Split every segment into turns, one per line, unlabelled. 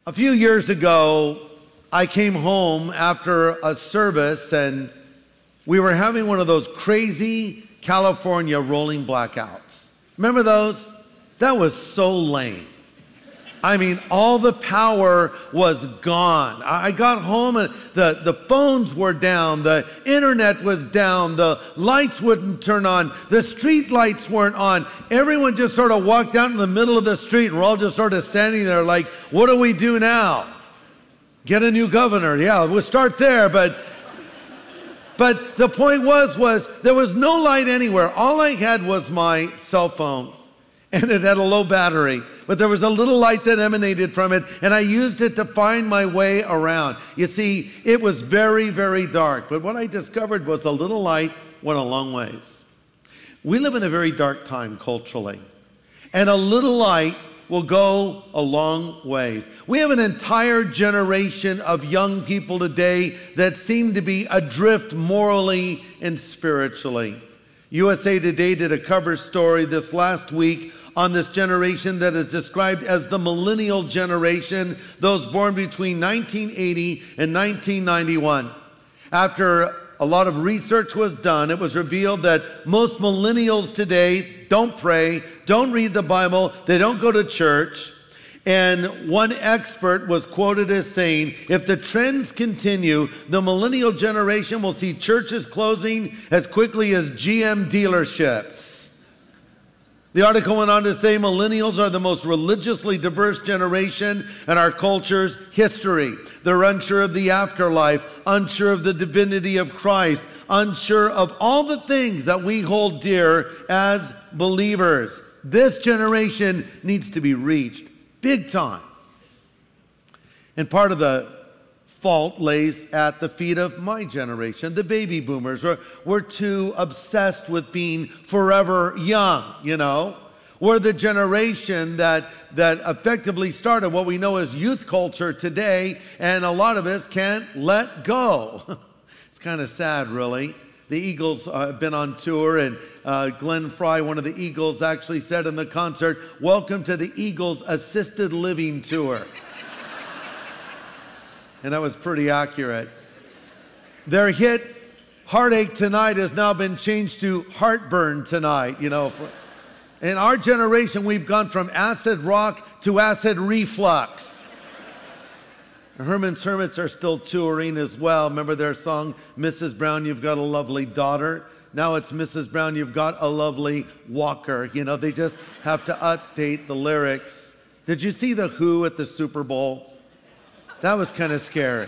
A few years ago, I came home after a service and we were having one of those crazy California rolling blackouts. Remember those? That was so lame. I mean, all the power was gone. I got home and the phones were down, the internet was down, the lights wouldn't turn on, the street lights weren't on. Everyone just sort of walked out in the middle of the street and we're all just sort of standing there like, what do we do now? Get a new governor. Yeah, we'll start there, but the point was there was no light anywhere. All I had was my cell phone, and it had a low battery, but there was a little light that emanated from it, and I used it to find my way around. You see, it was very, very dark, but what I discovered was a little light went a long ways. We live in a very dark time culturally, and a little light will go a long ways. We have an entire generation of young people today that seem to be adrift morally and spiritually. USA Today did a cover story this last week on this generation that is described as the Millennial generation, those born between 1980 and 1991. After a lot of research was done, it was revealed that most millennials today don't pray, don't read the Bible, they don't go to church. And one expert was quoted as saying, if the trends continue, the millennial generation will see churches closing as quickly as GM dealerships. The article went on to say millennials are the most religiously diverse generation in our culture's history. They're unsure of the afterlife, unsure of the divinity of Christ, unsure of all the things that we hold dear as believers. This generation needs to be reached big time. And part of the fault lays at the feet of my generation, the baby boomers. We're too obsessed with being forever young, you know. We're the generation that effectively started what we know as youth culture today, and a lot of us can't let go. It's kind of sad, really. The Eagles have been on tour, and Glenn Fry, one of the Eagles, actually said in the concert, "Welcome to the Eagles Assisted Living Tour." And that was pretty accurate. Their hit, Heartache Tonight, has now been changed to Heartburn Tonight, you know. In our generation, we've gone from acid rock to acid reflux. Herman's Hermits are still touring as well. Remember their song, Mrs. Brown, You've Got a Lovely Daughter? Now it's Mrs. Brown, You've Got a Lovely Walker. You know, they just have to update the lyrics. Did you see The Who at the Super Bowl? That was kind of scary.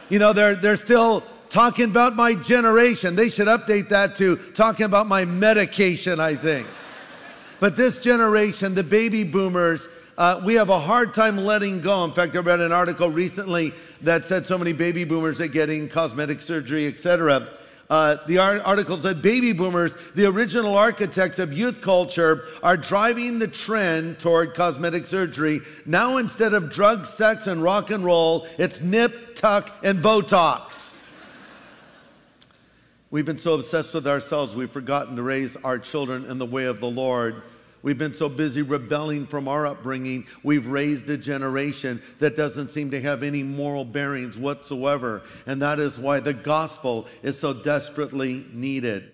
You know, they're still talking about my generation. They should update that to talking about my medication, I think. But this generation, the baby boomers, we have a hard time letting go. In fact, I read an article recently that said so many baby boomers are getting cosmetic surgery, etc. The article said baby boomers, the original architects of youth culture, are driving the trend toward cosmetic surgery. Now instead of drugs, sex, and rock and roll, it's nip, tuck, and Botox. We've been so obsessed with ourselves, we've forgotten to raise our children in the way of the Lord. We've been so busy rebelling from our upbringing, we've raised a generation that doesn't seem to have any moral bearings whatsoever. And that is why the gospel is so desperately needed.